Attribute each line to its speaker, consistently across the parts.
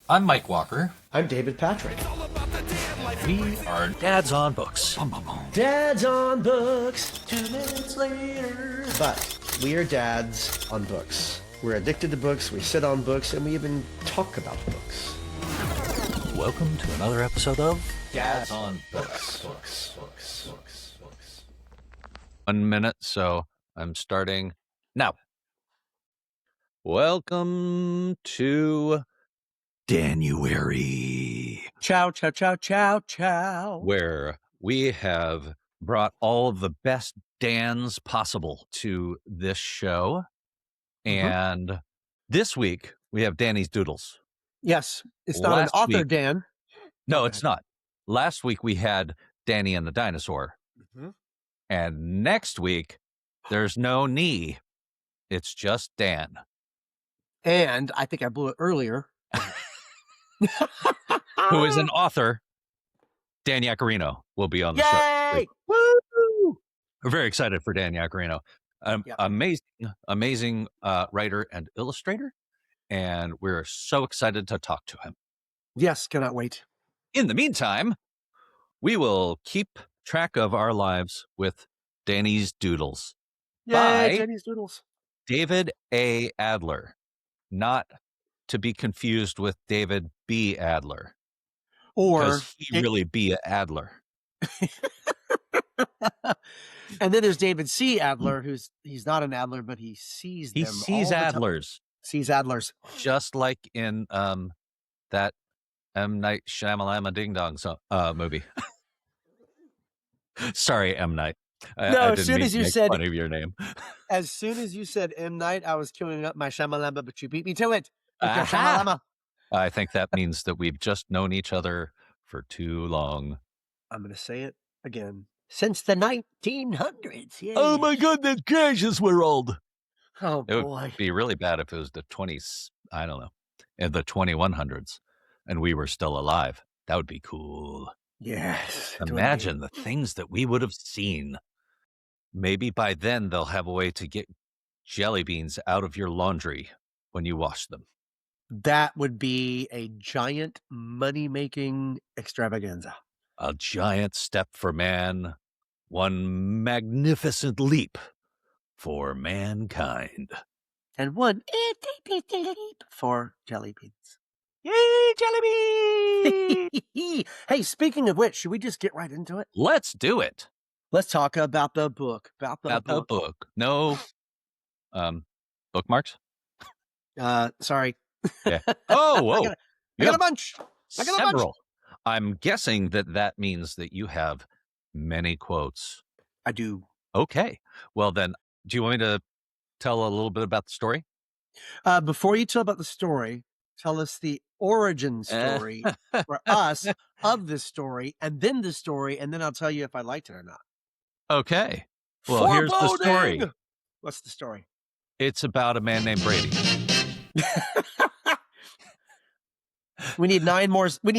Speaker 1: I'm Mike Walker.
Speaker 2: I'm David Patrick.
Speaker 1: We are Dads on Books.
Speaker 2: Dads on books. 2 minutes later. But we are dads on books. We're addicted to books, we sit on books, and we even talk about books.
Speaker 1: Welcome to another episode of
Speaker 2: Dads
Speaker 1: on
Speaker 2: Books.
Speaker 1: 1 minute, so I'm starting now. Welcome to DANUARY,
Speaker 3: Ciao, ciao, ciao, ciao, ciao.
Speaker 1: where we have brought all of the best Dans possible to this show. And this week we have Danny's Doodles.
Speaker 3: Yes, it's not an
Speaker 1: Last
Speaker 3: author,
Speaker 1: week-
Speaker 3: Dan.
Speaker 1: No,
Speaker 3: Okay.
Speaker 1: it's not. Last week we had Danny and the dinosaur.
Speaker 3: Mhm.
Speaker 1: And next week there's no knee. It's just Dan.
Speaker 3: And I think I blew it earlier.
Speaker 1: Who is an author. Dan Yacarino will be on the show.
Speaker 3: Yay! Woo!
Speaker 1: We're very excited for Dan Yacarino.
Speaker 3: Yep.
Speaker 1: Amazing writer and illustrator. And we're so excited to talk to him.
Speaker 3: Yes, cannot wait.
Speaker 1: In the meantime, we will keep track of our lives with Danny's Doodles.
Speaker 3: Yay,
Speaker 1: Bye.
Speaker 3: Jenny's Doodles.
Speaker 1: David A. Adler, not to be confused with David B. Adler,
Speaker 3: Or,
Speaker 1: because he really be a Adler.
Speaker 3: and then there's David C. Adler, he's not an Adler, but he sees
Speaker 1: He
Speaker 3: them
Speaker 1: sees
Speaker 3: all the time.
Speaker 1: Adlers,
Speaker 3: Sees Adlers.
Speaker 1: just like in that M. Night Shyamalama Ding Dong movie. Sorry, M. Night. I
Speaker 3: No,
Speaker 1: didn't
Speaker 3: as soon
Speaker 1: mean
Speaker 3: as
Speaker 1: to
Speaker 3: you
Speaker 1: make
Speaker 3: said
Speaker 1: fun of your name.
Speaker 3: As soon as you said M. Night, I was queuing up my Shamalama, but you beat me to it. With your
Speaker 1: Aha!
Speaker 3: Shamalama.
Speaker 1: I think that means that we've just known each other for too long.
Speaker 3: I'm going to say it again. Since the 1900s. Yay.
Speaker 1: Oh my goodness gracious, we're old.
Speaker 3: Oh,
Speaker 1: It
Speaker 3: boy.
Speaker 1: would be really bad if it was the 20s, I don't know, in the 2100s, and we were still alive. That would be cool.
Speaker 3: Yes. it would be.
Speaker 1: Imagine the things that we would have seen. Maybe by then they'll have a way to get jelly beans out of your laundry when you wash them.
Speaker 3: That would be a giant money-making extravaganza.
Speaker 1: A giant step for man, one magnificent leap for mankind.
Speaker 3: And one itty-bitty leap for jelly beans.
Speaker 1: Yay, jelly beans!
Speaker 3: Hey, speaking of which, should we just get right into it?
Speaker 1: Let's do it.
Speaker 3: Let's talk about the book. About the
Speaker 1: book. No bookmarks?
Speaker 3: Sorry.
Speaker 1: Yeah. Oh, whoa.
Speaker 3: I got a bunch. I got a bunch.
Speaker 1: Several. I'm guessing that means that you have many quotes.
Speaker 3: I do.
Speaker 1: Okay. Well, then, do you want me to tell a little bit about the story?
Speaker 3: Before you tell about the story, tell us the origin story for us of this story, and then the story, and then I'll tell you if I liked it or not.
Speaker 1: Okay. Well, here's the story.
Speaker 3: Foreboding! What's the story?
Speaker 1: It's about a man named Brady.
Speaker 3: We need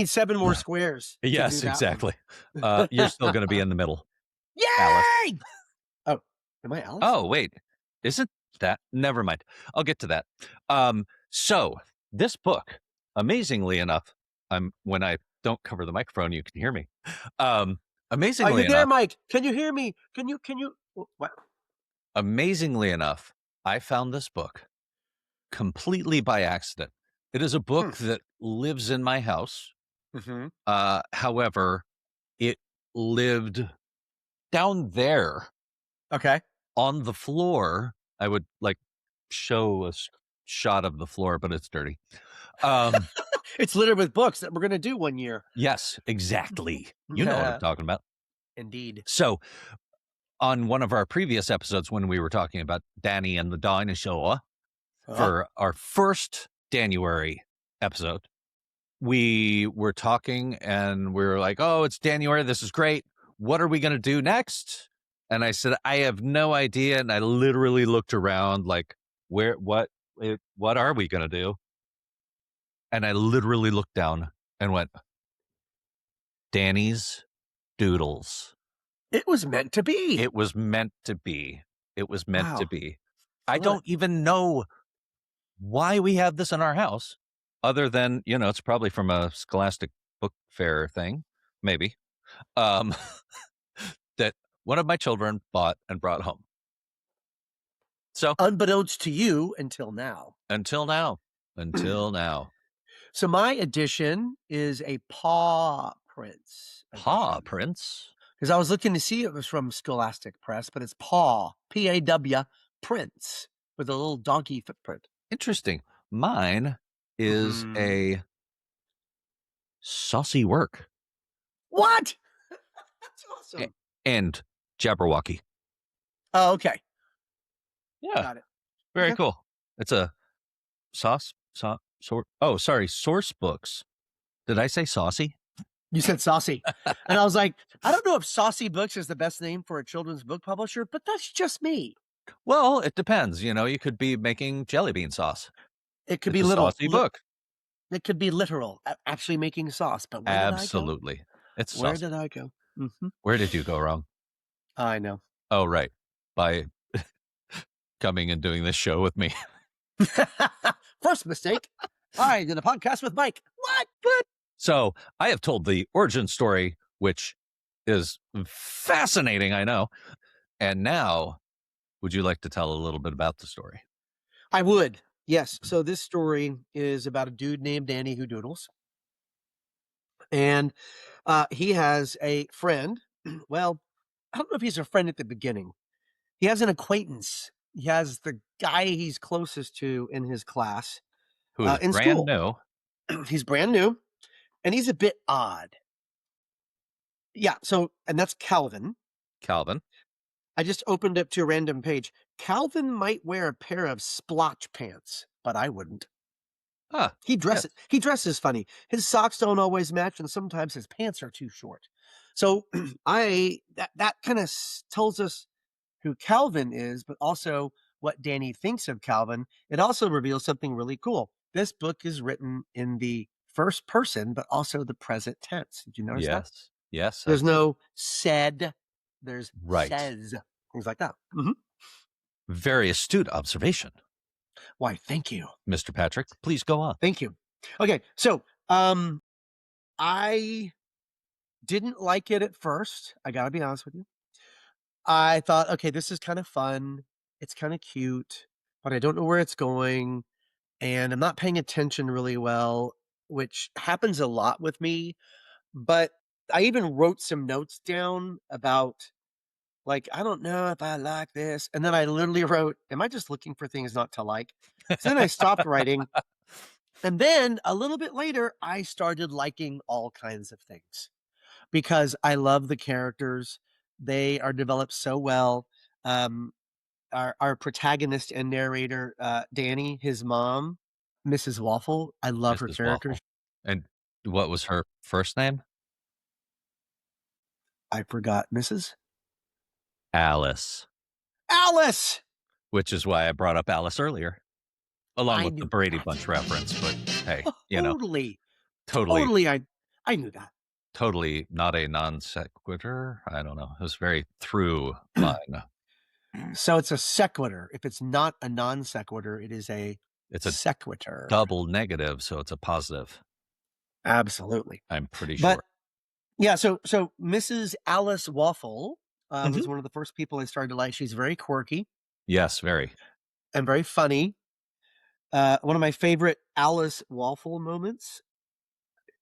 Speaker 3: 7 more squares. to
Speaker 1: Yes,
Speaker 3: do that
Speaker 1: exactly.
Speaker 3: one.
Speaker 1: You're still going to be in the middle.
Speaker 3: Yay!
Speaker 1: Alice.
Speaker 3: Oh, am I Alice?
Speaker 1: Oh, wait. Isn't that? Never mind. I'll get to that. So this book, amazingly enough, when I don't cover the microphone, you can hear me.
Speaker 3: Are
Speaker 1: Amazingly
Speaker 3: you there,
Speaker 1: enough,
Speaker 3: Mike? Can you hear me? Can you? What?
Speaker 1: amazingly enough, I found this book completely by accident. It is a book that lives in my house.
Speaker 3: Mm-hmm.
Speaker 1: However, it lived down there
Speaker 3: Okay.
Speaker 1: on the floor. I would like show a shot of the floor, but it's dirty.
Speaker 3: It's littered with books that we're going to do one year.
Speaker 1: Yes, exactly. You know what I'm talking about.
Speaker 3: Indeed.
Speaker 1: So on one of our previous episodes, when we were talking about Danny and the dinosaur, for our first January episode, we were talking and we were like, oh, it's January. This is great. What are we going to do next? And I said, I have no idea. And I literally looked around like, what are we going to do? And I literally looked down and went, Danny's Doodles.
Speaker 3: It was meant to be.
Speaker 1: It was meant to be. It was meant
Speaker 3: Wow.
Speaker 1: to be. I
Speaker 3: Look.
Speaker 1: don't even know why we have this in our house. other than, it's probably from a Scholastic book fair thing, maybe, um, that one of my children bought and brought home. So,
Speaker 3: Unbeknownst to you until now.
Speaker 1: until now. Until now.
Speaker 3: So my edition is a Paw Prince
Speaker 1: Paw
Speaker 3: edition.
Speaker 1: Prince?
Speaker 3: Because I was looking to see it was from Scholastic Press, but it's Paw, P-A-W, Prince, with a little donkey footprint.
Speaker 1: Interesting. Mine is
Speaker 3: Mhm.
Speaker 1: a saucy work
Speaker 3: What? That's
Speaker 1: a
Speaker 3: awesome.
Speaker 1: and Jabberwocky.
Speaker 3: Oh, okay.
Speaker 1: Yeah,
Speaker 3: Got it.
Speaker 1: very
Speaker 3: Okay.
Speaker 1: cool. It's a source books. Did I say saucy?
Speaker 3: You said saucy. And I was like, I don't know if Saucy Books is the best name for a children's book publisher, but that's just me.
Speaker 1: Well, it depends, you could be making jelly bean sauce.
Speaker 3: It could
Speaker 1: It's
Speaker 3: be
Speaker 1: a
Speaker 3: little.
Speaker 1: saucy book.
Speaker 3: It could be literal, actually making sauce. But where did I go?
Speaker 1: Absolutely. It's
Speaker 3: Where
Speaker 1: saucy.
Speaker 3: did I go? Mhm.
Speaker 1: Where did you go wrong?
Speaker 3: I know.
Speaker 1: Oh, right. By coming and doing this show with me.
Speaker 3: First mistake. I did a podcast with Mike. What?
Speaker 1: So, I have told the origin story, which is fascinating, I know. And now, would you like to tell a little bit about the story?
Speaker 3: I would. Yes. So this story is about a dude named Danny who doodles. And he has a friend. Well, I don't know if he's a friend at the beginning. He has an acquaintance. He has the guy he's closest to in his class
Speaker 1: Who is
Speaker 3: in
Speaker 1: brand
Speaker 3: school.
Speaker 1: new,
Speaker 3: He's brand new and he's a bit odd. Yeah. So, and that's Calvin.
Speaker 1: Calvin.
Speaker 3: I just opened up to a random page. Calvin might wear a pair of splotch pants, but I wouldn't.
Speaker 1: Ah,
Speaker 3: He
Speaker 1: yes.
Speaker 3: dresses funny. His socks don't always match, and sometimes his pants are too short. So that kind of tells us who Calvin is, but also what Danny thinks of Calvin. It also reveals something really cool. This book is written in the first person, but also the present tense. Did you notice that?
Speaker 1: Yes. Yes, I
Speaker 3: There's
Speaker 1: did.
Speaker 3: no said, there's
Speaker 1: Right.
Speaker 3: says, things like that.
Speaker 1: Very astute observation,
Speaker 3: Why, thank you.
Speaker 1: Mr. Patrick. Please go on.
Speaker 3: Thank you. Okay, so I didn't like it at first. I gotta be honest with you. I thought, okay, this is kind of fun. It's kind of cute, but I don't know where it's going. And I'm not paying attention really well, which happens a lot with me. But I even wrote some notes down about, like, I don't know if I like this. And then I literally wrote, am I just looking for things not to like? So then I stopped writing. And then a little bit later, I started liking all kinds of things because I love the characters. They are developed so well. Um, our protagonist and narrator, Danny, his mom, Mrs. Waffle, I love her
Speaker 1: Mrs.
Speaker 3: character.
Speaker 1: Waffle. And what was her first name?
Speaker 3: I forgot Mrs.
Speaker 1: Alice,
Speaker 3: Alice.
Speaker 1: which is why I brought up Alice earlier, along
Speaker 3: I
Speaker 1: with the
Speaker 3: knew
Speaker 1: Brady
Speaker 3: that.
Speaker 1: Bunch reference, but hey,
Speaker 3: Totally,
Speaker 1: totally,
Speaker 3: totally. I knew that.
Speaker 1: totally not a non sequitur. I don't know. It was very through line.
Speaker 3: So it's a sequitur. If it's not a non sequitur, it is a
Speaker 1: It's a
Speaker 3: sequitur.
Speaker 1: double negative, so it's a positive.
Speaker 3: Absolutely.
Speaker 1: I'm pretty
Speaker 3: But
Speaker 1: sure.
Speaker 3: yeah, so Mrs. Alice Waffle was
Speaker 1: Mhm.
Speaker 3: one of the first people I started to like. She's very quirky
Speaker 1: Yes, very.
Speaker 3: and very funny. One of my favorite Alice Waffle moments.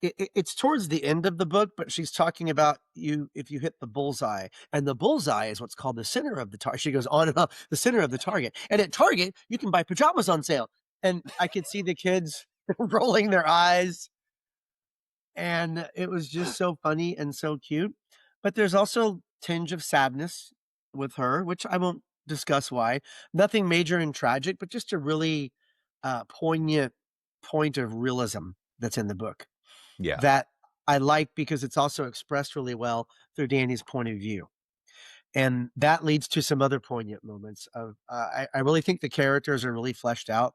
Speaker 3: It's towards the end of the book, but she's talking about you if you hit the bullseye, and the bullseye is what's called the center of the target. She goes on and on, the center of the target, and at Target you can buy pajamas on sale. And I could see the kids rolling their eyes, and it was just so funny and so cute. But there's also tinge of sadness with her, which I won't discuss why. Nothing major and tragic, but just a really poignant point of realism that's in the book
Speaker 1: Yeah.
Speaker 3: that I like because it's also expressed really well through Danny's point of view. And that leads to some other poignant moments of I really think the characters are really fleshed out.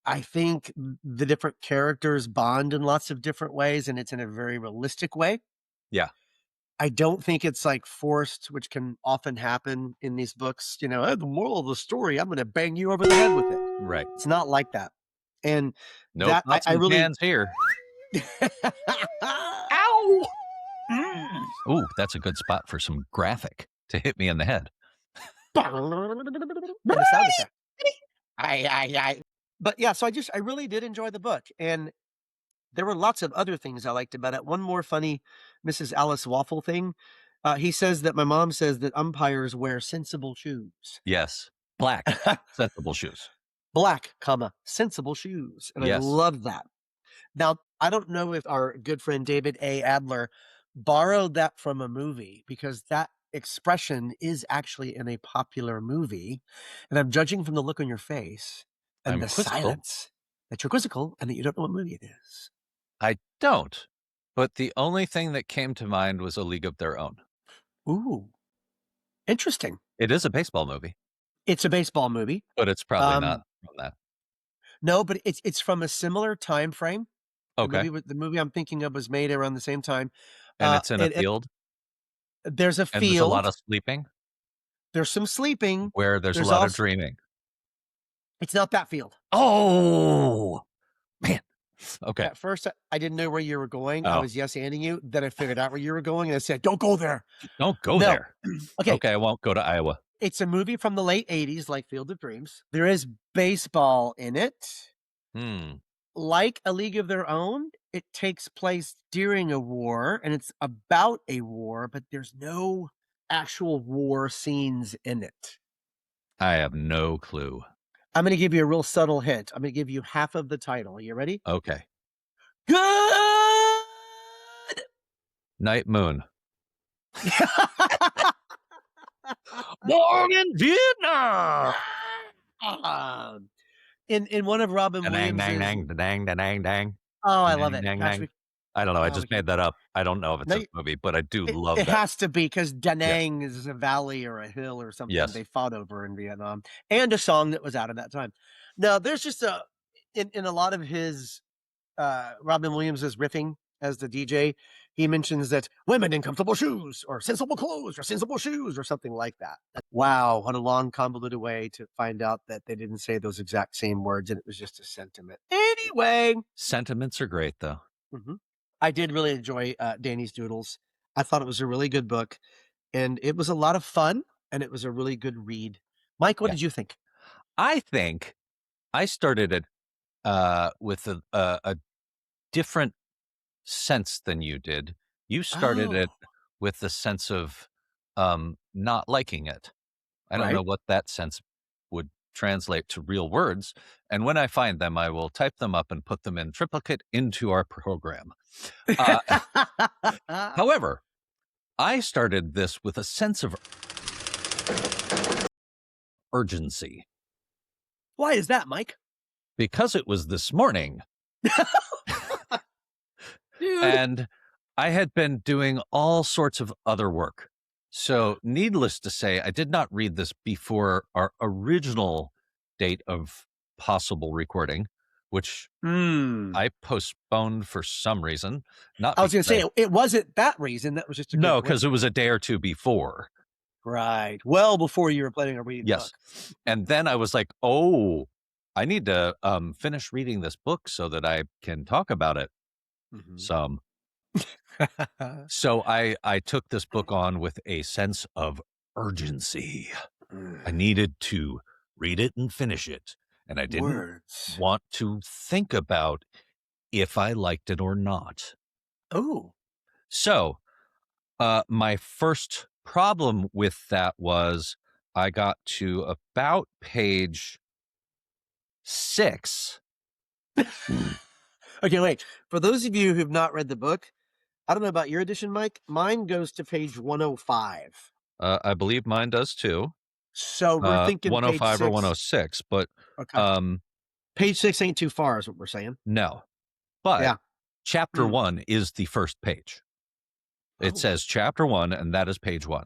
Speaker 3: I think the different characters bond in lots of different ways, and it's in a very realistic way.
Speaker 1: Yeah.
Speaker 3: I don't think it's like forced, which can often happen in these books. You know, "Oh, the moral of the story, I'm going to bang you over the head with it."
Speaker 1: Right.
Speaker 3: It's not like that. And
Speaker 1: Nope,
Speaker 3: that
Speaker 1: not
Speaker 3: I
Speaker 1: some
Speaker 3: really
Speaker 1: cans here.
Speaker 3: Ow! Mm.
Speaker 1: Ooh, that's a good spot for some graphic to hit me in the head.
Speaker 3: And a sound effect. I. But yeah, so I really did enjoy the book, and there were lots of other things I liked about it. One more funny Mrs. Alice Waffle thing. He says that my mom says that umpires wear sensible shoes.
Speaker 1: Yes. Black, sensible shoes.
Speaker 3: Black, comma, sensible shoes. And I
Speaker 1: Yes,
Speaker 3: love that. Now, I don't know if our good friend David A. Adler borrowed that from a movie because that expression is actually in a popular movie. And I'm judging from the look on your face and
Speaker 1: I'm
Speaker 3: the
Speaker 1: quizzical.
Speaker 3: silence that you're quizzical and that you don't know what movie it is.
Speaker 1: I don't, but the only thing that came to mind was A League of Their Own.
Speaker 3: Ooh, interesting.
Speaker 1: It is a baseball movie,
Speaker 3: It's a baseball movie.
Speaker 1: but it's probably not
Speaker 3: Um,
Speaker 1: from that.
Speaker 3: no, but it's from a similar time frame.
Speaker 1: Okay,
Speaker 3: The movie I'm thinking of was made around the same time.
Speaker 1: and it's in a
Speaker 3: It
Speaker 1: field,
Speaker 3: there's a
Speaker 1: and there's a lot
Speaker 3: field,
Speaker 1: of sleeping,
Speaker 3: there's some sleeping,
Speaker 1: where there's a
Speaker 3: there's
Speaker 1: lot of
Speaker 3: also
Speaker 1: dreaming.
Speaker 3: it's not that field.
Speaker 1: Oh, man. Okay.
Speaker 3: At first, I didn't know where you were going. I
Speaker 1: Oh,
Speaker 3: was yes-anding you. Then I figured out where you were going, and I said, "Don't go there."
Speaker 1: don't go
Speaker 3: No.
Speaker 1: there.
Speaker 3: Okay,
Speaker 1: Okay, I won't go to Iowa.
Speaker 3: it's a movie from the late '80s, like Field of Dreams. There is baseball in it.
Speaker 1: Hmm.
Speaker 3: Like A League of Their Own, it takes place during a war, and it's about a war, but there's no actual war scenes in it.
Speaker 1: I have no clue.
Speaker 3: I'm gonna give you a real subtle hint. I'm gonna give you half of the title. You ready?
Speaker 1: Okay.
Speaker 3: Good!
Speaker 1: Night Moon. Born in Vietnam.
Speaker 3: Um, in one of Robin
Speaker 1: Dang, dang,
Speaker 3: Williams's
Speaker 1: dang, dang, dang, dang,
Speaker 3: Oh, I love
Speaker 1: dang,
Speaker 3: it.
Speaker 1: dang,
Speaker 3: Gosh,
Speaker 1: dang. I don't know. I
Speaker 3: we
Speaker 1: just made that up. I don't know if it's
Speaker 3: no,
Speaker 1: a movie, but I do love
Speaker 3: it
Speaker 1: that.
Speaker 3: has to be because Da
Speaker 1: Yeah.
Speaker 3: Nang is a valley or a hill or something
Speaker 1: Yes.
Speaker 3: they fought over in Vietnam, and a song that was out at that time. Now, there's just a in a lot of his, Robin Williams's riffing as the DJ, he mentions that women in comfortable shoes or sensible clothes or sensible shoes or something like that. Wow, what a long, convoluted way to find out that they didn't say those exact same words and it was just a sentiment. Anyway.
Speaker 1: Sentiments are great, though.
Speaker 3: Mhm. I did really enjoy, Danny's Doodles. I thought it was a really good book, and it was a lot of fun, and it was a really good read. Mike, what
Speaker 1: Yeah.
Speaker 3: did you think?
Speaker 1: I think I started it with a different sense than you did. You started it
Speaker 3: Oh,
Speaker 1: with the sense of not liking it. I don't
Speaker 3: right.
Speaker 1: know what that sense would translate to real words. And when I find them, I will type them up and put them in triplicate into our program. Uh, however, I started this with a sense of urgency
Speaker 3: Why is that, Mike?
Speaker 1: because it was this morning
Speaker 3: Dude.
Speaker 1: and I had been doing all sorts of other work. So, needless to say, I did not read this before our original date of possible recording, which
Speaker 3: Mm.
Speaker 1: I postponed for some reason. Not
Speaker 3: I was gonna
Speaker 1: because
Speaker 3: say, it wasn't that reason, that was just a good
Speaker 1: no, because it was
Speaker 3: coincidence.
Speaker 1: a day or two before.
Speaker 3: Right. Well before you were planning on reading the
Speaker 1: Yes.
Speaker 3: book.
Speaker 1: And then I was like, oh, I need to finish reading this book so that I can talk about it
Speaker 3: Mhm.
Speaker 1: some. So I took this book on with a sense of urgency. I needed to read it and finish it. And I didn't
Speaker 3: Words.
Speaker 1: want to think about if I liked it or not.
Speaker 3: Oh.
Speaker 1: So my first problem with that was I got to about page 6.
Speaker 3: Okay, wait. For those of you who've not read the book, I don't know about your edition, Mike. Mine goes to page 105.
Speaker 1: I believe mine does too.
Speaker 3: So we're thinking page
Speaker 1: 105 or
Speaker 3: 6.
Speaker 1: 106, but
Speaker 3: Okay.
Speaker 1: um,
Speaker 3: Page 6 ain't too far is what we're saying.
Speaker 1: no. But
Speaker 3: Yeah.
Speaker 1: chapter
Speaker 3: Mm.
Speaker 1: 1 is the first page. It
Speaker 3: Oh.
Speaker 1: says chapter 1, and that is page 1.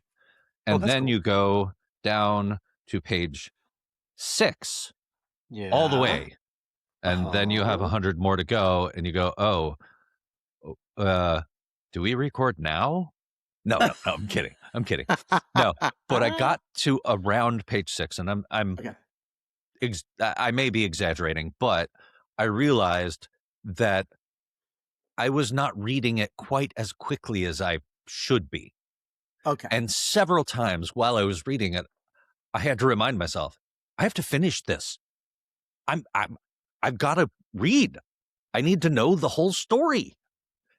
Speaker 3: Oh,
Speaker 1: And
Speaker 3: that's
Speaker 1: then
Speaker 3: cool.
Speaker 1: you go down to page 6 all the
Speaker 3: Yeah.
Speaker 1: way. And then you have
Speaker 3: Uh-huh.
Speaker 1: 100 more to go, and you go, oh, do we record now? No, no, no, I'm kidding. I'm kidding. No, but I got to around page 6, and I'm
Speaker 3: Okay.
Speaker 1: I may be exaggerating, but I realized that I was not reading it quite as quickly as I should be.
Speaker 3: Okay.
Speaker 1: And several times while I was reading it, I had to remind myself, I have to finish this. I'm I've got to read. I need to know the whole story.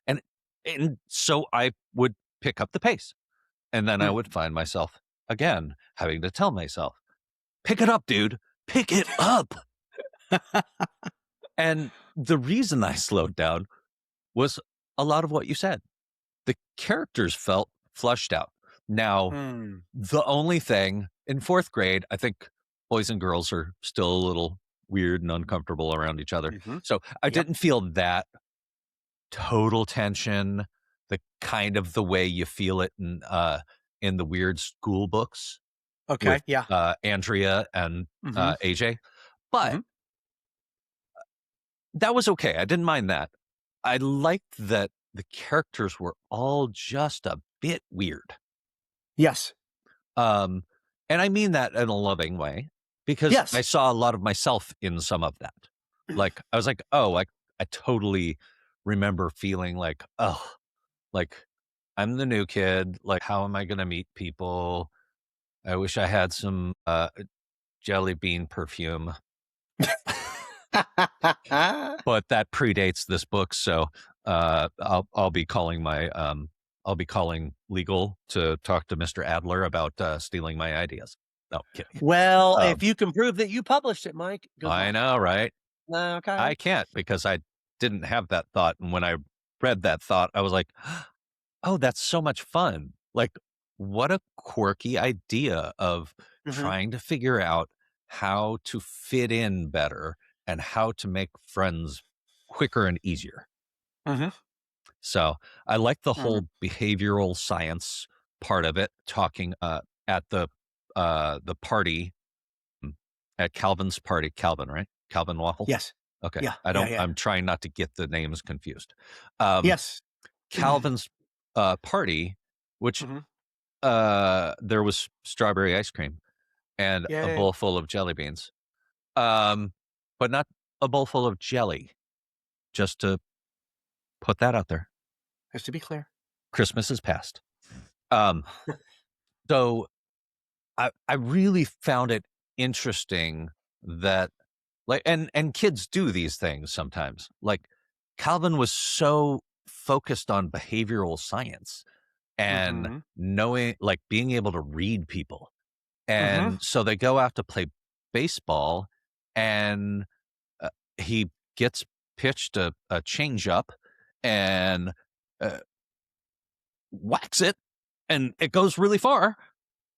Speaker 1: And and so I would pick up the pace. And then I
Speaker 3: Mm.
Speaker 1: would find myself again having to tell myself, pick it up, dude. Pick it up. And the reason I slowed down was a lot of what you said. The characters felt flushed out. Now,
Speaker 3: Mm.
Speaker 1: the only thing in 4th grade, I think boys and girls are still a little weird and uncomfortable around each other.
Speaker 3: Mhm.
Speaker 1: So I
Speaker 3: Yep.
Speaker 1: didn't feel that total tension, the kind of the way you feel it in the weird school books
Speaker 3: Okay,
Speaker 1: with
Speaker 3: yeah.
Speaker 1: Andrea and
Speaker 3: Mhm.
Speaker 1: AJ. But
Speaker 3: Mhm.
Speaker 1: that was okay. I didn't mind that. I liked that the characters were all just a bit weird.
Speaker 3: Yes.
Speaker 1: Um, and I mean that in a loving way because I
Speaker 3: Yes.
Speaker 1: saw a lot of myself in some of that. Like, I was like, "Oh, I totally remember feeling like, oh, like, I'm the new kid. Like, how am I gonna meet people? I wish I had some, jelly bean perfume." But that predates this book, so, I'll be calling I'll be calling legal to talk to Mr. Adler about, stealing my ideas. No, kidding.
Speaker 3: Well,
Speaker 1: Um,
Speaker 3: if you can prove that you published it, Mike, good
Speaker 1: I
Speaker 3: luck.
Speaker 1: know, right? I
Speaker 3: Okay.
Speaker 1: can't because I didn't have that thought, and when I read that thought, I was like, "Oh, that's so much fun." Like, what a quirky idea of
Speaker 3: Mhm.
Speaker 1: trying to figure out how to fit in better and how to make friends quicker and easier.
Speaker 3: Mhm.
Speaker 1: So, I like the
Speaker 3: Mhm.
Speaker 1: whole behavioral science part of it, talking, at the party, mm, at Calvin's party. Calvin, right? Calvin Waffle?
Speaker 3: Yes.
Speaker 1: Okay.
Speaker 3: Yeah, yeah, yeah.
Speaker 1: I'm trying not to get the names confused. Um,
Speaker 3: Yes.
Speaker 1: Calvin's, party, which,
Speaker 3: Mhm.
Speaker 1: there was strawberry ice cream and a
Speaker 3: Yay.
Speaker 1: bowl full of jelly beans, um, but not a bowl full of jelly, just to put that out there.
Speaker 3: Just to be clear.
Speaker 1: Christmas is past. Um, so I really found it interesting that like and kids do these things sometimes. Like Calvin was so focused on behavioral science and
Speaker 3: Mhm.
Speaker 1: knowing like being able to read people.
Speaker 3: Mhm.
Speaker 1: And so they go out to play baseball and he gets pitched a change up and uh, whacks it and it goes really far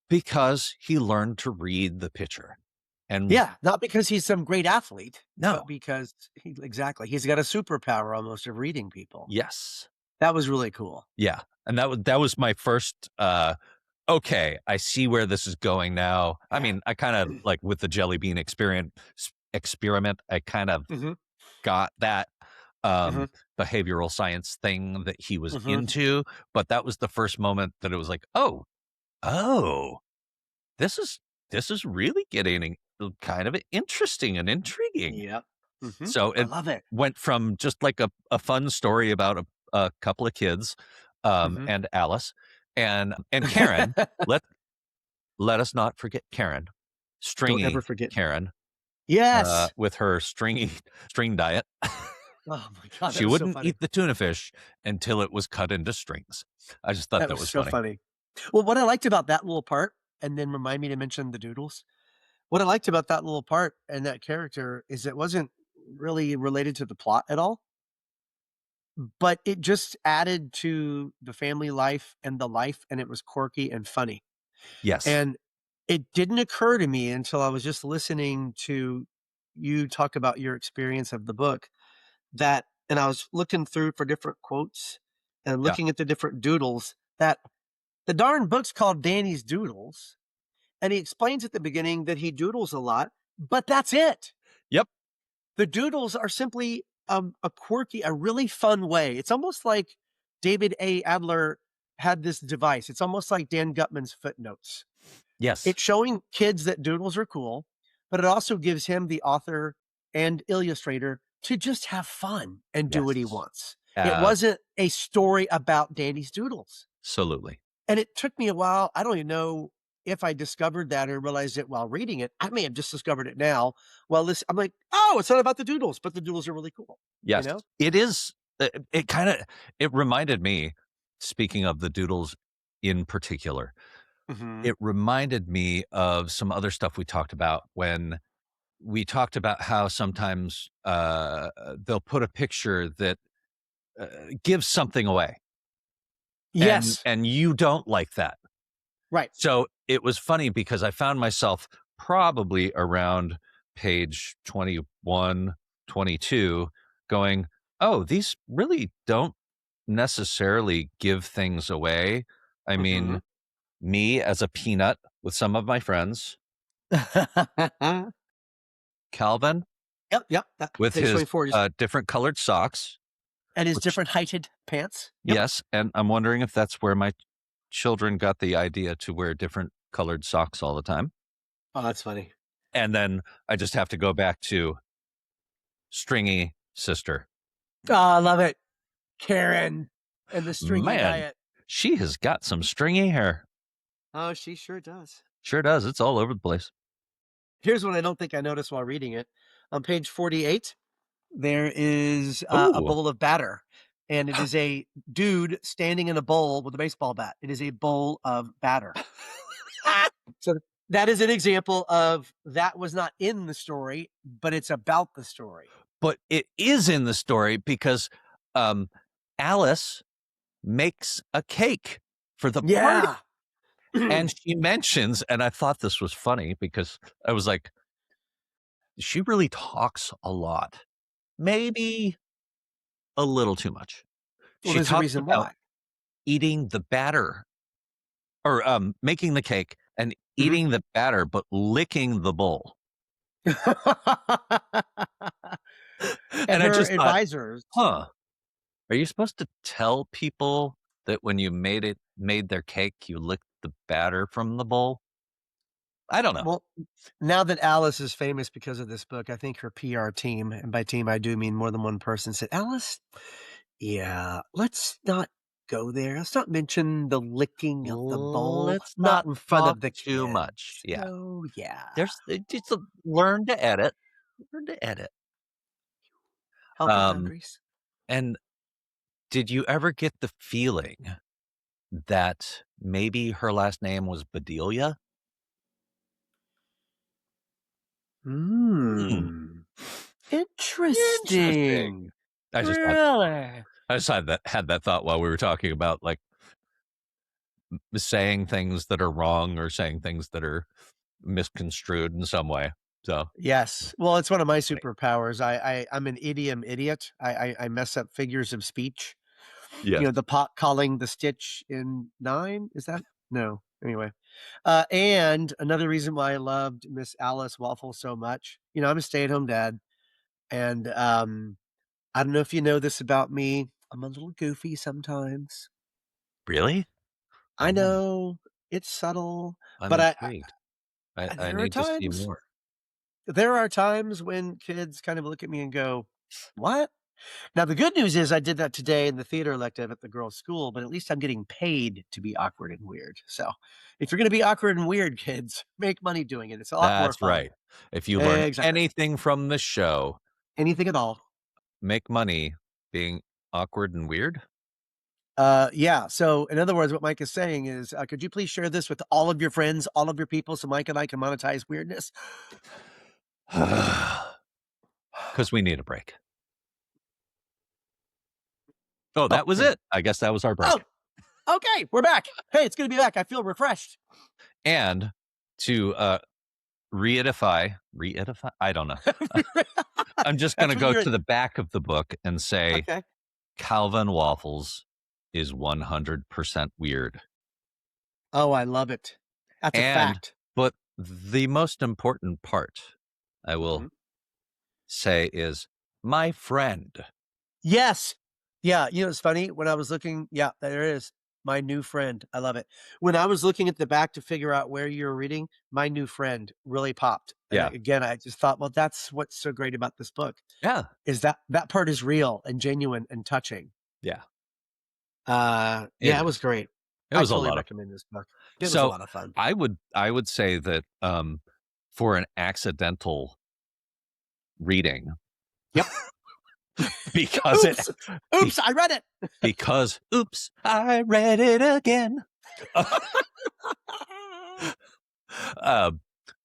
Speaker 1: because he learned to read the pitcher. And
Speaker 3: Yeah, not because he's some great athlete, but
Speaker 1: no,
Speaker 3: because he exactly, he's got a superpower almost of reading people.
Speaker 1: yes.
Speaker 3: That was really cool.
Speaker 1: Yeah. And that was my first okay, I see where this is going now. I
Speaker 3: Yeah.
Speaker 1: mean, I kind of like with the jelly bean experiment, I kind of
Speaker 3: Mhm.
Speaker 1: got that
Speaker 3: Mhm.
Speaker 1: behavioral science thing that he was
Speaker 3: Mhm.
Speaker 1: into, but that was the first moment that it was like, "Oh, this is this is really getting kind of interesting and intriguing."
Speaker 3: Yep. Mhm.
Speaker 1: So
Speaker 3: I
Speaker 1: it
Speaker 3: love it.
Speaker 1: went from just like a fun story about a couple of kids,
Speaker 3: Mhm.
Speaker 1: and Alice and Karen. Let us not forget Karen,
Speaker 3: Don't ever
Speaker 1: stringy
Speaker 3: forget.
Speaker 1: Karen,
Speaker 3: Yes.
Speaker 1: with her stringy string diet.
Speaker 3: Oh my god, that
Speaker 1: She
Speaker 3: was so
Speaker 1: wouldn't
Speaker 3: funny.
Speaker 1: eat the tuna fish until it was cut into strings. I just thought
Speaker 3: That
Speaker 1: that
Speaker 3: was
Speaker 1: was
Speaker 3: so
Speaker 1: funny.
Speaker 3: funny. Well, what I liked about that little part, and then remind me to mention the doodles. What I liked about that little part and that character is it wasn't really related to the plot at all, but it just added to the family life and the life, and it was quirky and funny.
Speaker 1: Yes.
Speaker 3: And it didn't occur to me until I was just listening to you talk about your experience of the book that, and I was looking through for different quotes and
Speaker 1: Yeah.
Speaker 3: looking at the different doodles, that the darn book's called Danny's Doodles. And he explains at the beginning that he doodles a lot, but that's it.
Speaker 1: Yep.
Speaker 3: The doodles are simply a quirky, a really fun way. It's almost like David A. Adler had this device. It's almost like Dan Gutman's footnotes.
Speaker 1: Yes.
Speaker 3: It's showing kids that doodles are cool, but it also gives him, the author and illustrator, to just have fun and do what he
Speaker 1: Yes.
Speaker 3: wants. It wasn't a story about Danny's Doodles.
Speaker 1: Absolutely.
Speaker 3: And it took me a while. I don't even know if I discovered that or realized it while reading it. I may have just discovered it now. Well, this I'm like, oh, it's not about the Doodles, but the Doodles are really cool. You
Speaker 1: Yes.
Speaker 3: know?
Speaker 1: It is, it kinda it reminded me, speaking of the doodles in particular,
Speaker 3: Mhm.
Speaker 1: it reminded me of some other stuff we talked about when we talked about how sometimes, they'll put a picture that, uh, gives something away, and
Speaker 3: Yes.
Speaker 1: you don't like that.
Speaker 3: Right.
Speaker 1: So, it was funny because I found myself probably around page 21, 22, going, "Oh, these really don't necessarily give things away." I mean,
Speaker 3: Mhm.
Speaker 1: me as a peanut with some of my friends, Calvin
Speaker 3: Yep, yep. That
Speaker 1: with
Speaker 3: page
Speaker 1: his,
Speaker 3: 24 is
Speaker 1: different colored socks,
Speaker 3: and his
Speaker 1: which
Speaker 3: different heighted pants. Yep.
Speaker 1: yes, and I'm wondering if that's where my children got the idea to wear different colored socks all the time.
Speaker 3: Oh, that's funny.
Speaker 1: And then I just have to go back to stringy sister.
Speaker 3: Oh, I love it. Karen and the stringy
Speaker 1: Man,
Speaker 3: diet.
Speaker 1: she has got some stringy hair.
Speaker 3: Oh, she sure does.
Speaker 1: Sure does, it's all over the place.
Speaker 3: Here's what I don't think I noticed while reading it. On page 48, there is a
Speaker 1: Ooh.
Speaker 3: bowl of batter, and it is a dude standing in a bowl with a baseball bat. It is a bowl of batter. So that is an example of that was not in the story, but it's about the story.
Speaker 1: But it is in the story because, um, Alice makes a cake for the party,
Speaker 3: Yeah.
Speaker 1: and she mentions, and I thought this was funny because I was like, "She really talks a lot." Maybe a little too much.
Speaker 3: Well,
Speaker 1: She
Speaker 3: there's a
Speaker 1: talks
Speaker 3: reason
Speaker 1: about
Speaker 3: why.
Speaker 1: eating the batter or, making the cake and
Speaker 3: Mhm.
Speaker 1: eating the batter, but licking the bowl.
Speaker 3: And
Speaker 1: And I
Speaker 3: her
Speaker 1: just thought,
Speaker 3: advisors
Speaker 1: "Huh, are you supposed to tell people that when you made their cake, you licked the batter from the bowl?" I don't know.
Speaker 3: well, now that Alice is famous because of this book, I think her PR team, and by team I do mean more than one person, said, "Alice, yeah, let's not go there. Let's not mention the licking of the bowl,
Speaker 1: Let's
Speaker 3: not
Speaker 1: not
Speaker 3: in front
Speaker 1: talk
Speaker 3: of the
Speaker 1: too much.
Speaker 3: kids."
Speaker 1: Yeah.
Speaker 3: So, yeah,
Speaker 1: Just learn to edit. Learn to edit.
Speaker 3: healthy
Speaker 1: Um,
Speaker 3: boundaries.
Speaker 1: and did you ever get the feeling that maybe her last name was Bedelia? Hmm,
Speaker 3: Hmm.
Speaker 1: interesting.
Speaker 3: Interesting.
Speaker 1: I just had
Speaker 3: Really?
Speaker 1: had that thought while we were talking about, like, saying things that are wrong or saying things that are misconstrued in some way. So,
Speaker 3: Yes. Well, it's one of my
Speaker 1: funny.
Speaker 3: superpowers. I'm an idiom idiot. I mess up figures of speech. You
Speaker 1: Yes.
Speaker 3: know, the pot calling the stitch in 9, is that? No. Anyway, and another reason why I loved Miss Alice Waffle so much, you know, I'm a stay-at-home dad, and, I don't know if you know this about me, I'm a little goofy sometimes.
Speaker 1: Really?
Speaker 3: I
Speaker 1: Oh,
Speaker 3: know, it's subtle,
Speaker 1: I'm
Speaker 3: but
Speaker 1: intrigued. I
Speaker 3: there are
Speaker 1: need to see
Speaker 3: times
Speaker 1: more.
Speaker 3: when kids kind of look at me and go, "What?" Now, the good news is I did that today in the theater elective at the girls' school, but at least I'm getting paid to be awkward and weird. So, if you're gonna be awkward and weird, kids, make money doing it. It's a lot more
Speaker 1: That's
Speaker 3: fun.
Speaker 1: right. If you learn
Speaker 3: Exactly.
Speaker 1: anything from the show,
Speaker 3: Anything at all.
Speaker 1: make money being awkward and weird?
Speaker 3: Yeah, so in other words, what Mike is saying is, could you please share this with all of your friends, all of your people, so Mike and I can monetize weirdness?
Speaker 1: 'Cause we need a break. Oh,
Speaker 3: Oh,
Speaker 1: that was
Speaker 3: here we
Speaker 1: it. I guess that was our break.
Speaker 3: Oh, okay, we're back. Hey, it's good to be back. I feel refreshed.
Speaker 1: And to, reedify? I don't know. I'm just
Speaker 3: That's
Speaker 1: gonna
Speaker 3: when
Speaker 1: go
Speaker 3: you're
Speaker 1: to the back of the book and say
Speaker 3: okay.
Speaker 1: Calvin Waffles is 100% weird.
Speaker 3: Oh, I love it. That's a
Speaker 1: And
Speaker 3: fact.
Speaker 1: but the most important part, I will
Speaker 3: Mhm.
Speaker 1: say, is my friend.
Speaker 3: Yes. Yeah, you know, it's funny, when I was looking yeah, there it is. My New Friend. I love it. When I was looking at the back to figure out where you were reading, My New Friend really popped. And
Speaker 1: Yeah.
Speaker 3: again, I just thought, well, that's what's so great about this book
Speaker 1: Yeah.
Speaker 3: is that part is real and genuine and touching.
Speaker 1: Yeah. It
Speaker 3: Yeah, it was
Speaker 1: is.
Speaker 3: great.
Speaker 1: It
Speaker 3: I
Speaker 1: was a
Speaker 3: totally
Speaker 1: lot of
Speaker 3: recommend this book. It was a
Speaker 1: so
Speaker 3: lot of fun.
Speaker 1: I would say that for an accidental reading
Speaker 3: Yep.
Speaker 1: because it
Speaker 3: Oops.
Speaker 1: be,
Speaker 3: Oops, I read it.
Speaker 1: because oops, I read it again.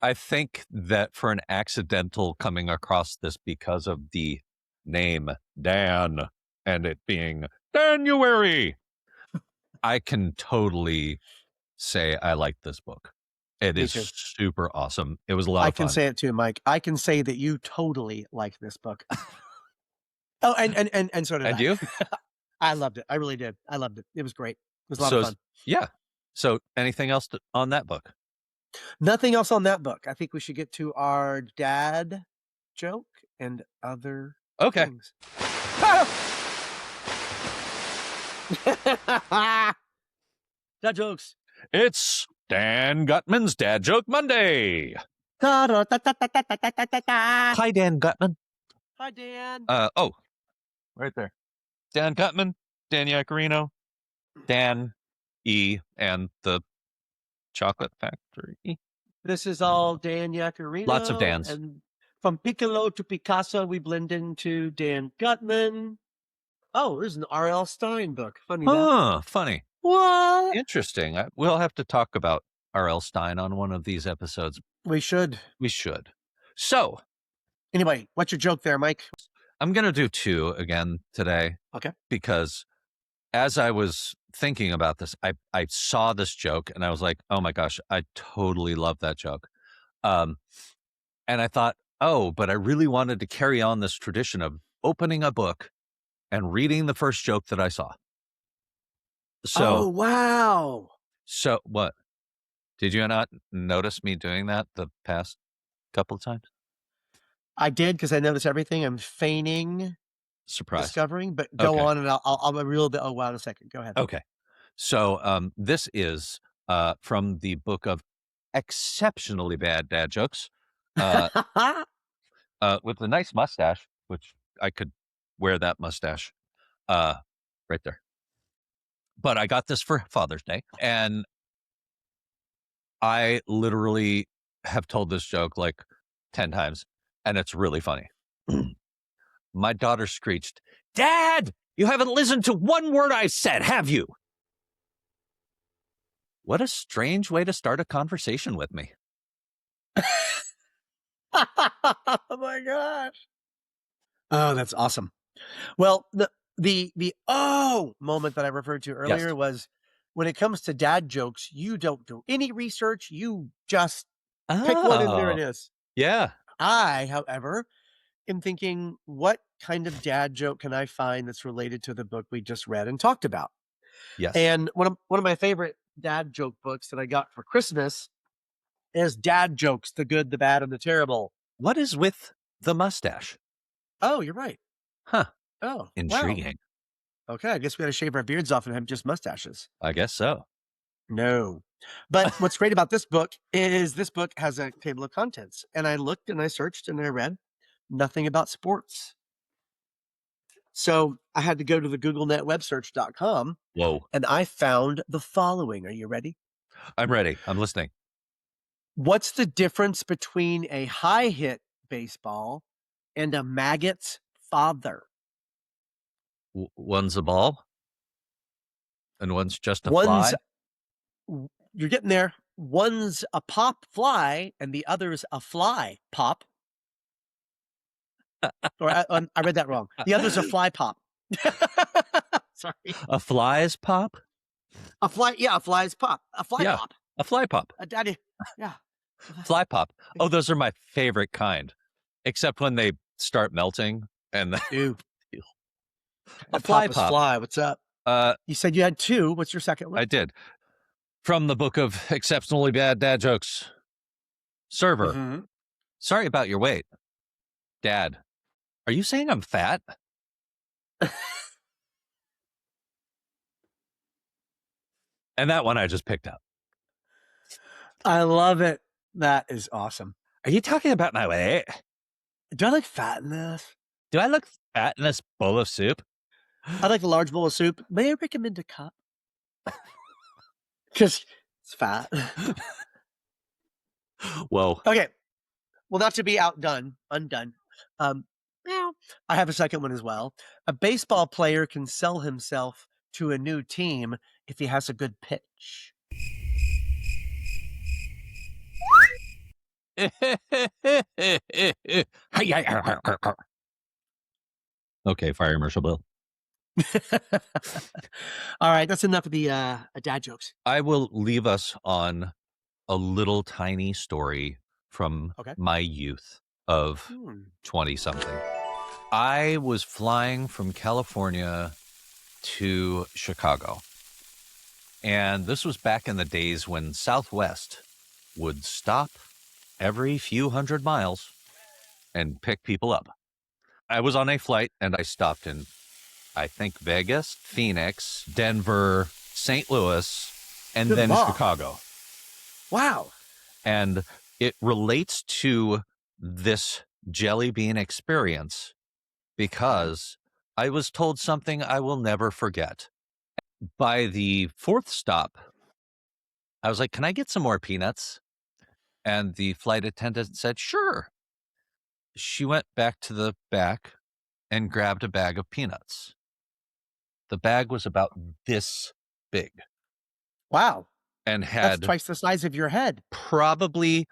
Speaker 1: I think that for an accidental coming across this because of the name Dan and it being January, I can totally say I like this book. It
Speaker 3: Me
Speaker 1: is
Speaker 3: too.
Speaker 1: super awesome. It was a lot
Speaker 3: I
Speaker 1: of
Speaker 3: can
Speaker 1: fun.
Speaker 3: say it too, Mike. I can say that you totally like this book. Oh, and so did
Speaker 1: And
Speaker 3: I.
Speaker 1: you?
Speaker 3: I loved it. I really did. I loved it. It was great. It was a lot of
Speaker 1: So
Speaker 3: fun.
Speaker 1: yeah. So anything else on that book?
Speaker 3: Nothing else on that book. I think we should get to our dad joke and other
Speaker 1: Okay.
Speaker 3: things. Dad jokes.
Speaker 1: It's Dan Gutman's Dad Joke Monday.
Speaker 3: Hi,
Speaker 1: Hi, Dan Gutman.
Speaker 3: Dan.
Speaker 1: Oh, right there. Dan Gutman, Dan Yacarino, Dan E, and the Chocolate Factory.
Speaker 3: This is all Dan
Speaker 1: Lots of
Speaker 3: Yacarino.
Speaker 1: Dans.
Speaker 3: And from Piccolo to Picasso, we blend into Dan Gutman. Oh, there's an R.L. Stein book. Funny that.
Speaker 1: Huh, funny.
Speaker 3: What?
Speaker 1: Interesting. We'll have to talk about R.L. Stein on one of these episodes.
Speaker 3: We should.
Speaker 1: We should. So,
Speaker 3: Anyway, what's your joke there, Mike?
Speaker 1: I'm going to do two again today.
Speaker 3: Okay.
Speaker 1: Because as I was thinking about this, I saw this joke and I was like, oh my gosh, I totally love that joke. And I thought, oh, but I really wanted to carry on this tradition of opening a book and reading the first joke that I saw.
Speaker 3: Oh,
Speaker 1: So,
Speaker 3: wow.
Speaker 1: so what? Did you not notice me doing that the past couple of times?
Speaker 3: I did because I noticed everything. I'm feigning
Speaker 1: Surprise.
Speaker 3: discovering, but go
Speaker 1: Okay.
Speaker 3: on and I'll reveal the oh wow in a second. Go ahead.
Speaker 1: Okay. So this is from the book of exceptionally bad dad jokes. With a nice mustache, which I could wear that mustache right there. But I got this for Father's Day, and I literally have told this joke like 10 times, and it's really funny. My daughter screeched, "Dad, you haven't listened to one word I said, have you?" What a strange way to start a conversation with me.
Speaker 3: Oh my gosh. Oh, that's awesome. Well, the oh moment that I referred to
Speaker 1: Yes.
Speaker 3: earlier was when it comes to dad jokes, you don't do any research, you just pick one and there it
Speaker 1: Oh,
Speaker 3: is.
Speaker 1: yeah.
Speaker 3: I, however, am thinking, what kind of dad joke can I find that's related to the book we just read and talked about?
Speaker 1: Yes.
Speaker 3: And one of my favorite dad joke books that I got for Christmas is Dad Jokes, The Good, the Bad, and the Terrible.
Speaker 1: What is with the mustache?
Speaker 3: Oh, you're right.
Speaker 1: Huh.
Speaker 3: Oh, wow.
Speaker 1: Intriguing.
Speaker 3: Okay, I guess we gotta shave our beards off and have just mustaches.
Speaker 1: I guess so.
Speaker 3: No. But what's great about this book is this book has a table of contents. And I looked and I searched and I read nothing about sports. So I had to go to the GoogleNetWebSearch.com
Speaker 1: Whoa.
Speaker 3: and I found the following. Are you ready?
Speaker 1: I'm ready. I'm listening.
Speaker 3: What's the difference between a high hit baseball and a maggot's father?
Speaker 1: One's a ball and one's just a
Speaker 3: One's
Speaker 1: fly.
Speaker 3: you're getting there. One's a pop fly and the other's a fly pop. Or I read that wrong. The other's a fly pop. Sorry.
Speaker 1: A fly's pop?
Speaker 3: A fly, yeah, a fly's pop. A fly
Speaker 1: Yeah.
Speaker 3: pop.
Speaker 1: A fly pop.
Speaker 3: A daddy. Yeah.
Speaker 1: Fly pop. Oh, those are my favorite kind. Except when they start melting and
Speaker 3: Ew.
Speaker 1: a
Speaker 3: A
Speaker 1: fly
Speaker 3: pop is
Speaker 1: pop.
Speaker 3: fly. What's up? You said you had two. What's your second one?
Speaker 1: I did. From the book of exceptionally bad dad jokes. Server.
Speaker 3: Mhm.
Speaker 1: Sorry about your weight. Dad. Are you saying I'm fat? And that one I just picked up.
Speaker 3: I love it. That is awesome.
Speaker 1: Are you talking about my weight?
Speaker 3: Do I look fat in this?
Speaker 1: Do I look fat in this bowl of soup?
Speaker 3: I like a large bowl of soup. May I recommend a cup? Because it's fat.
Speaker 1: Whoa.
Speaker 3: Okay. Well, not to be undone. I have a second one as well. A baseball player can sell himself to a new team if he has a good pitch.
Speaker 1: Okay, fire Marshall Bill.
Speaker 3: All right, that's enough of the dad jokes.
Speaker 1: I will leave us on a little tiny story from my youth of 20-something. I was flying from California to Chicago. And this was back in the days when Southwest would stop every few hundred miles and pick people up. I was on a flight and I stopped in, I think, Vegas, Phoenix, Denver, St. Louis, and then Chicago.
Speaker 3: Wow.
Speaker 1: And it relates to this jelly bean experience because I was told something I will never forget. By the fourth stop, I was like, can I get some more peanuts? And the flight attendant said, sure. She went back to the back and grabbed a bag of peanuts. The bag was about this big.
Speaker 3: Wow.
Speaker 1: And had
Speaker 3: that's twice the size of your head.
Speaker 1: Probably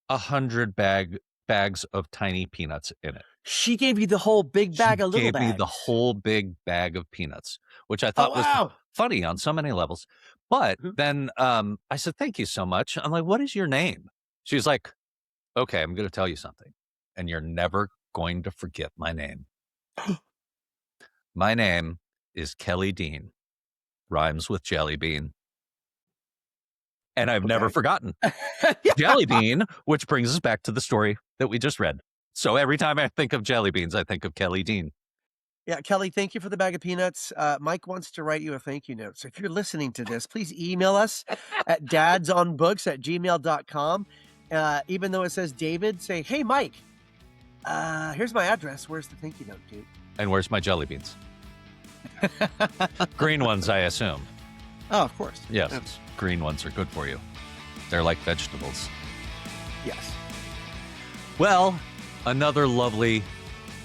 Speaker 1: 100 bags of tiny peanuts in it.
Speaker 3: She gave you the whole big bag of little bags.
Speaker 1: She gave me the whole big bag of peanuts, which I thought was funny on so many levels. But then I said, thank you so much. I'm like, what is your name? She was like, okay, I'm going to tell you something. And you're never going to forget my name. My name is Kelly Dean. Rhymes with jelly bean. And I've never forgotten. Jelly bean, which brings us back to the story that we just read. So every time I think of jelly beans, I think of Kelly Dean.
Speaker 3: Yeah, Kelly, thank you for the bag of peanuts. Mike wants to write you a thank you note. So if you're listening to this, please email us at dadsonbooks@gmail.com. Even though it says David, say, hey, Mike, here's my address. Where's the thank you note, dude?
Speaker 1: And where's my jelly beans? Green ones, I assume.
Speaker 3: Oh, of course.
Speaker 1: Yes, green ones are good for you. They're like vegetables.
Speaker 3: Yes.
Speaker 1: Well, another lovely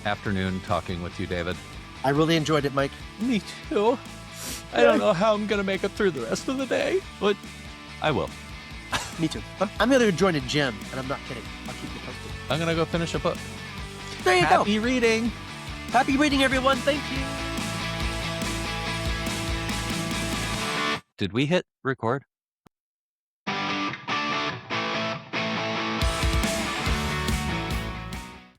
Speaker 1: afternoon talking with you, David.
Speaker 3: I really enjoyed it, Mike.
Speaker 1: Me too. I don't know how I'm going to make it through the rest of the day, but I will.
Speaker 3: Me too. I'm going to join a gym, and I'm not kidding. I'll keep you posted.
Speaker 1: I'm going to go finish a book.
Speaker 3: There you go.
Speaker 1: Happy reading.
Speaker 3: Happy reading, everyone. Thank you.
Speaker 1: Did we hit record?